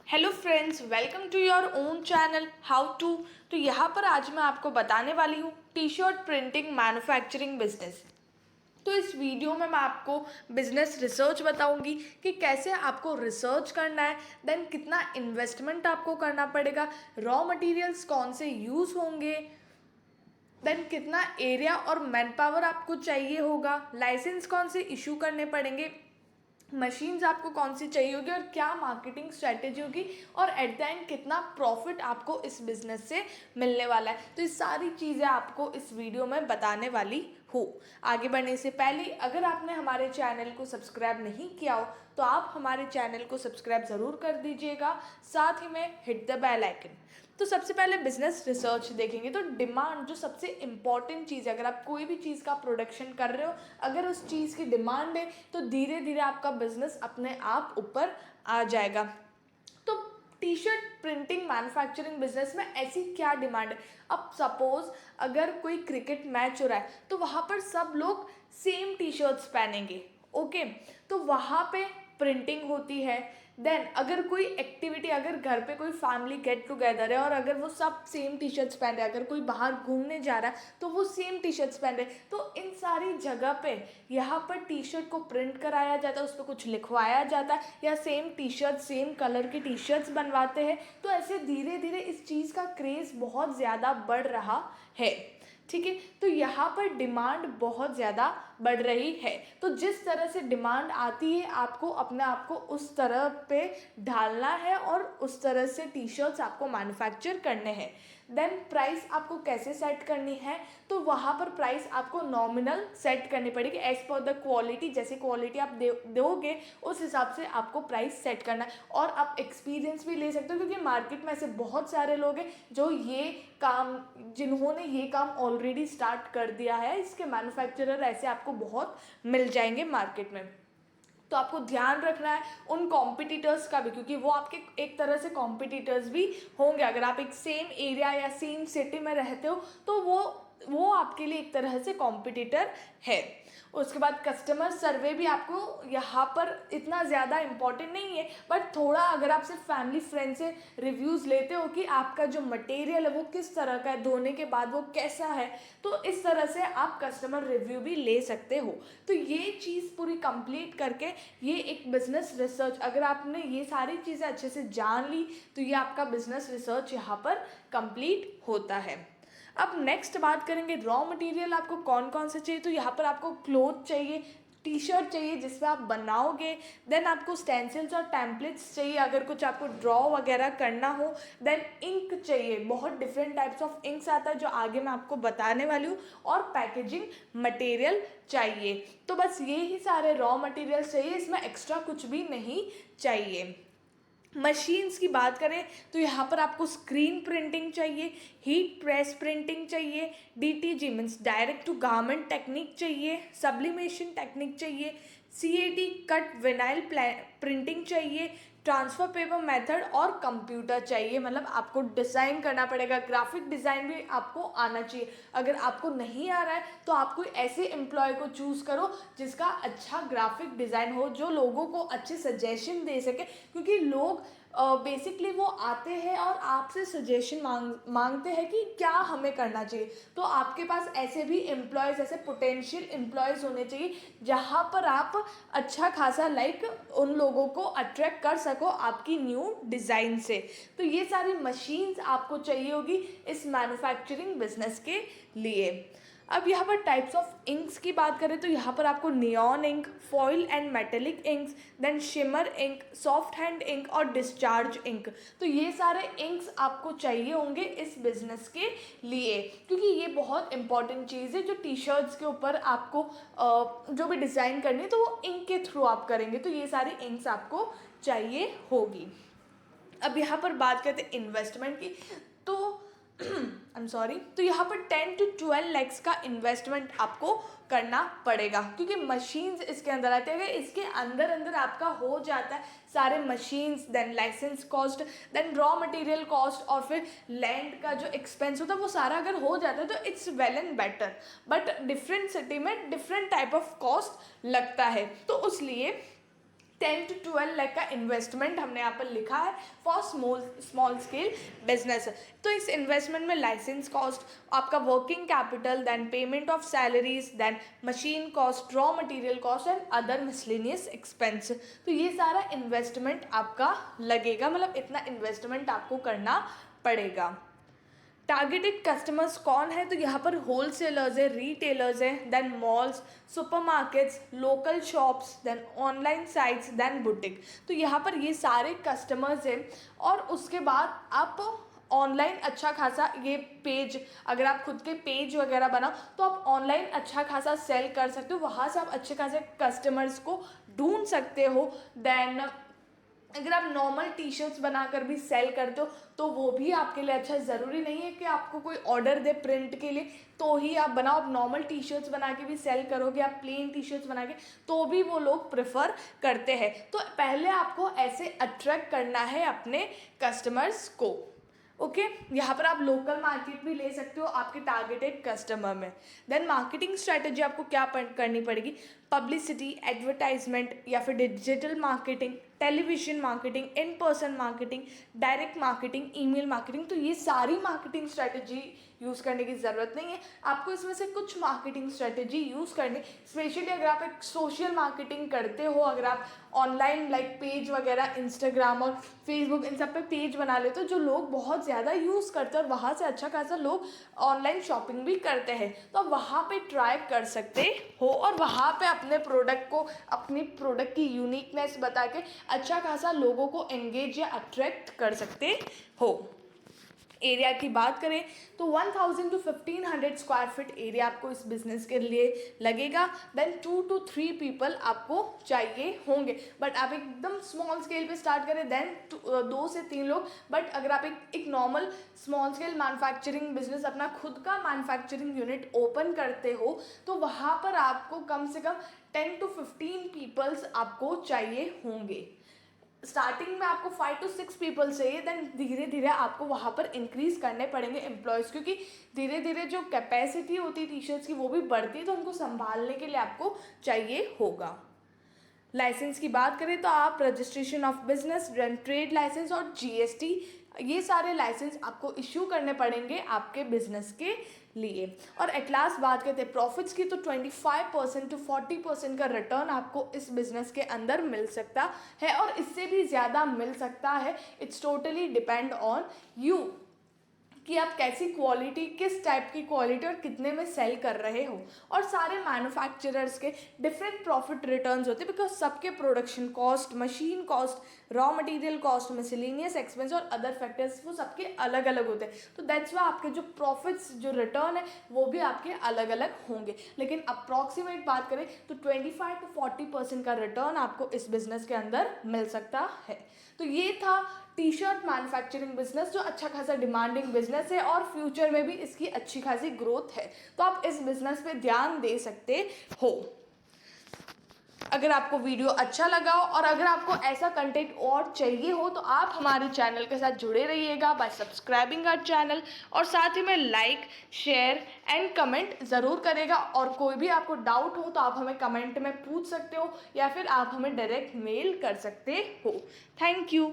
Hello friends, welcome to your own channel how to. तो यहाँ पर आज मैं आपको बताने वाली हूँ T shirt printing manufacturing business. तो इस वीडियो में मैं आपको बिजनेस रिसर्च बताऊंगी कि कैसे आपको रिसर्च करना है, देन कितना इन्वेस्टमेंट आपको करना पड़ेगा, रॉ मटेरियल्स कौन से यूज़ होंगे, देन कितना एरिया और मैन पावर आपको चाहिए होगा, लाइसेंस कौन से इशू करने पड़ेंगे, मशीन्स आपको कौन सी चाहिए होगी और क्या मार्केटिंग स्ट्रेटेजी होगी, और एट द एंड कितना प्रॉफिट आपको इस बिज़नेस से मिलने वाला है। तो ये सारी चीज़ें आपको इस वीडियो में बताने वाली हूँ। आगे बढ़ने से पहले अगर आपने हमारे चैनल को सब्सक्राइब नहीं किया हो तो आप हमारे चैनल को सब्सक्राइब ज़रूर कर दीजिएगा, साथ ही में हिट द बेल आइकन। तो सबसे पहले बिजनेस रिसर्च देखेंगे तो डिमांड जो सबसे इम्पॉर्टेंट चीज़ है, अगर आप कोई भी चीज़ का प्रोडक्शन कर रहे हो, अगर उस चीज़ की डिमांड है तो धीरे धीरे आपका बिजनेस अपने आप ऊपर आ जाएगा। तो T shirt printing manufacturing business में ऐसी क्या डिमांड है। अब सपोज अगर कोई क्रिकेट मैच हो रहा है तो वहाँ पर सब लोग सेम टी शर्ट्स पहनेंगे, ओके, तो वहाँ पे प्रिंटिंग होती है। देन अगर कोई एक्टिविटी, अगर घर पे कोई फैमिली गेट टुगेदर है और अगर वो सब सेम टी शर्ट्स पहन रहे हैं, अगर कोई बाहर घूमने जा रहा है तो वो सेम टी शर्ट्स पहन रहे हैं, तो इन सारी जगह पे यहाँ पर टी शर्ट को प्रिंट कराया जाता है, उस पर कुछ लिखवाया जाता है या same T shirt same colour की टी शर्ट्स बनवाते हैं। तो ऐसे धीरे धीरे इस चीज़ का क्रेज़ बहुत ज़्यादा बढ़ रहा है, ठीक है। तो यहाँ पर डिमांड बहुत ज़्यादा बढ़ रही है, तो जिस तरह से डिमांड आती है आपको अपने आप को उस तरह पे ढालना है और उस तरह से टी शर्ट्स आपको मैन्युफैक्चर करने हैं। देन प्राइस आपको कैसे सेट करनी है, तो वहाँ पर प्राइस आपको नॉमिनल सेट करनी पड़ेगी एज पर द क्वालिटी। जैसे क्वालिटी आप दोगे उस हिसाब से आपको प्राइस सेट करना है। और आप एक्सपीरियंस भी ले सकते हो, क्योंकि मार्केट में ऐसे बहुत सारे लोग हैं जो जिन्होंने ये काम ऑलरेडी स्टार्ट कर दिया है। इसके मैन्युफैक्चरर ऐसे आपको बहुत मिल जाएंगे मार्केट में। तो आपको ध्यान रखना है उन कॉम्पिटिटर्स का भी, क्योंकि वो आपके एक तरह से कॉम्पिटिटर्स भी होंगे। अगर आप एक सेम एरिया या सेम सिटी में रहते हो तो वो आपके लिए एक तरह से कॉम्पिटिटर है। उसके बाद कस्टमर सर्वे भी आपको यहाँ पर इतना ज़्यादा इम्पॉर्टेंट नहीं है, बट थोड़ा अगर आप सिर्फ फैमिली फ्रेंड से रिव्यूज़ लेते हो कि आपका जो मटेरियल है वो किस तरह का है, धोने के बाद वो कैसा है, तो इस तरह से आप कस्टमर रिव्यू भी ले सकते हो। तो ये चीज़ पूरी कंप्लीट करके ये एक बिजनेस रिसर्च, अगर आपने ये सारी चीज़ें अच्छे से जान ली तो ये आपका बिजनेस रिसर्च यहाँ पर कंप्लीट होता है। अब नेक्स्ट बात करेंगे रॉ मटेरियल आपको कौन कौन से चाहिए। तो यहाँ पर आपको क्लोथ चाहिए, टी शर्ट चाहिए जिसमें आप बनाओगे, देन आपको स्टेंसिल्स और टेम्पलेट्स चाहिए अगर कुछ आपको ड्रॉ वगैरह करना हो, देन इंक चाहिए, बहुत डिफरेंट टाइप्स ऑफ इंक्स आता है जो आगे मैं आपको बताने वाली हूँ, और पैकेजिंग मटेरियल चाहिए। तो बस ये ही सारे रॉ मटेरियल्स चाहिए, इसमें एक्स्ट्रा कुछ भी नहीं चाहिए। मशीन्स की बात करें तो यहाँ पर आपको स्क्रीन प्रिंटिंग चाहिए, हीट प्रेस प्रिंटिंग चाहिए, DTG means direct to garment technique चाहिए, सब्लिमेशन टेक्निक चाहिए, सीएडी कट विनाइल प्रिंटिंग चाहिए, ट्रांसफ़र पेपर मेथड और कंप्यूटर चाहिए। मतलब आपको डिज़ाइन करना पड़ेगा, ग्राफिक डिज़ाइन भी आपको आना चाहिए। अगर आपको नहीं आ रहा है तो आप कोई ऐसे एम्प्लॉय को चूज़ करो जिसका अच्छा ग्राफिक डिज़ाइन हो, जो लोगों को अच्छे सजेशन दे सके, क्योंकि लोग बेसिकली वो आते हैं और आपसे सजेशन मांगते हैं कि क्या हमें करना चाहिए। तो आपके पास ऐसे भी एम्प्लॉयज़, ऐसे पोटेंशियल एम्प्लॉयज़ होने चाहिए जहाँ पर आप अच्छा खासा उन लोगों को अट्रैक्ट कर सको आपकी न्यू डिज़ाइन से। तो ये सारी मशीन्स आपको चाहिए होगी इस मैन्युफैक्चरिंग बिजनेस के लिए। अब यहाँ पर टाइप्स ऑफ इंक्स की बात करें तो यहाँ पर आपको neon ink, foil and metallic inks, then shimmer ink, soft hand ink और डिस्चार्ज इंक। तो ये सारे इंक्स आपको चाहिए होंगे इस बिजनेस के लिए, क्योंकि ये बहुत इंपॉर्टेंट चीज़ है जो टी शर्ट्स के ऊपर आपको जो भी डिज़ाइन करनी है तो वो इंक के थ्रू आप करेंगे। तो ये सारी इंक्स आपको चाहिए होगी। अब यहाँ पर बात करते हैं इन्वेस्टमेंट की। तो आई एम सॉरी, तो यहाँ पर 10 to 12 लैक्स का इन्वेस्टमेंट आपको करना पड़ेगा, क्योंकि मशीन्स इसके अंदर आती है। अगर इसके अंदर अंदर आपका हो जाता है सारे machines, then license cost, then raw material cost और फिर लैंड का जो एक्सपेंस होता है वो सारा अगर हो जाता है तो it's well and better. But different city में डिफरेंट टाइप ऑफ कॉस्ट लगता है, तो उसलिए 10 to 12 लाख का इन्वेस्टमेंट हमने यहाँ पर लिखा है फॉर स्मॉल स्केल बिजनेस। तो इस इन्वेस्टमेंट में लाइसेंस कॉस्ट, आपका working capital, then payment of salaries, then machine cost, raw material cost and other miscellaneous expense. तो ये सारा इन्वेस्टमेंट आपका लगेगा, मतलब इतना इन्वेस्टमेंट आपको करना पड़ेगा। टारगेटेड कस्टमर्स कौन है? तो यहाँ पर होलसेलर्स है, रिटेलर्स हैं, then malls, supermarkets, local shops, then online sites, then boutique. तो यहाँ पर ये सारे कस्टमर्स हैं। और उसके बाद आप ऑनलाइन अच्छा खासा ये पेज, अगर आप खुद के पेज वगैरह बनाओ तो आप ऑनलाइन अच्छा खासा सेल कर सकते हो, वहाँ से आप अच्छे खासे कस्टमर्स को ढूंढ सकते हो। देन अगर आप नॉर्मल टी शर्ट्स बनाकर भी सेल करते हो तो वो भी आपके लिए अच्छा। ज़रूरी नहीं है कि आपको कोई ऑर्डर दे प्रिंट के लिए तो ही आप बनाओ। आप नॉर्मल टी शर्ट्स बना के भी सेल करोगे, आप प्लेन टी शर्ट्स बना के, तो भी वो लोग प्रेफर करते हैं। तो पहले आपको ऐसे अट्रैक्ट करना है अपने कस्टमर्स को। ओके यहाँ पर आप लोकल मार्केट भी ले सकते हो आपके टारगेटेड कस्टमर में। देन मार्केटिंग स्ट्रैटेजी आपको क्या करनी पड़ेगी? पब्लिसिटी, एडवर्टाइजमेंट या फिर digital marketing, television marketing, in person marketing, direct marketing, email marketing. तो ये सारी मार्केटिंग स्ट्रैटेजी यूज़ करने की ज़रूरत नहीं है, आपको इसमें से कुछ मार्केटिंग स्ट्रैटेजी यूज़ करनी। स्पेशली अगर आप एक सोशल मार्केटिंग करते हो, अगर आप ऑनलाइन लाइक पेज वगैरह इंस्टाग्राम और फेसबुक इन सब पे पेज बना लेते हो जो लोग बहुत ज़्यादा यूज़ करते हैं और वहाँ से अच्छा खासा लोग ऑनलाइन शॉपिंग भी करते हैं, तो आप वहाँ पे ट्राई कर सकते हो और वहाँ पे अपने प्रोडक्ट को, अपनी प्रोडक्ट की यूनिकनेस बता के अच्छा खासा लोगों को एंगेज या अट्रैक्ट कर सकते हो। एरिया की बात करें तो 1000 to 1500 स्क्वायर फीट एरिया आपको इस बिज़नेस के लिए लगेगा। देन 2 to 3 पीपल आपको चाहिए होंगे। बट आप एकदम स्मॉल स्केल पे स्टार्ट करें देन 2 से 3 लोग। बट अगर आप एक normal small scale manufacturing business, अपना खुद का मैन्युफैक्चरिंग यूनिट ओपन करते हो तो वहाँ पर आपको कम से कम 10 to 15 पीपल्स आपको चाहिए होंगे। स्टार्टिंग में आपको 5 to 6 पीपल चाहिए, देन धीरे धीरे आपको वहाँ पर इंक्रीज करने पड़ेंगे एम्प्लॉयज़, क्योंकि धीरे धीरे जो कैपेसिटी होती है टी शर्ट्स की वो भी बढ़ती है, तो उनको संभालने के लिए आपको चाहिए होगा। लाइसेंस की बात करें तो आप registration of business, trade license और जीएसटी, ये सारे लाइसेंस आपको इश्यू करने पड़ेंगे आपके बिजनेस के लिए। और एट लास्ट बात करते हैं प्रॉफिट्स की, तो 25% to 40% का रिटर्न आपको इस बिज़नेस के अंदर मिल सकता है और इससे भी ज़्यादा मिल सकता है। It's totally depend on you कि आप कैसी क्वालिटी, किस टाइप की क्वालिटी और कितने में सेल कर रहे हो। और सारे मैन्युफैक्चरर्स के डिफरेंट प्रॉफिट रिटर्न्स होते हैं, बिकॉज सबके production cost, machine cost, raw material cost, miscellaneous expense और अदर फैक्टर्स वो सबके अलग अलग होते हैं। तो दैट्स वाई आपके जो प्रॉफिट्स, जो रिटर्न है वो भी आपके अलग अलग होंगे। लेकिन अप्रॉक्सीमेट बात करें तो 25 to 40% का रिटर्न आपको इस बिज़नेस के अंदर मिल सकता है। तो ये था टी शर्ट मैन्युफैक्चरिंग बिजनेस, जो अच्छा खासा डिमांडिंग बिजनेस है और फ्यूचर में भी इसकी अच्छी खासी ग्रोथ है, तो आप इस बिजनेस पे ध्यान दे सकते हो। अगर आपको वीडियो अच्छा लगा हो और अगर आपको ऐसा कंटेंट और चाहिए हो तो आप हमारे चैनल के साथ जुड़े रहिएगा बाय सब्सक्राइबिंग आवर चैनल, और साथ ही में लाइक, शेयर एंड कमेंट ज़रूर करेगा। और कोई भी आपको डाउट हो तो आप हमें कमेंट में पूछ सकते हो या फिर आप हमें डायरेक्ट मेल कर सकते हो। Thank you.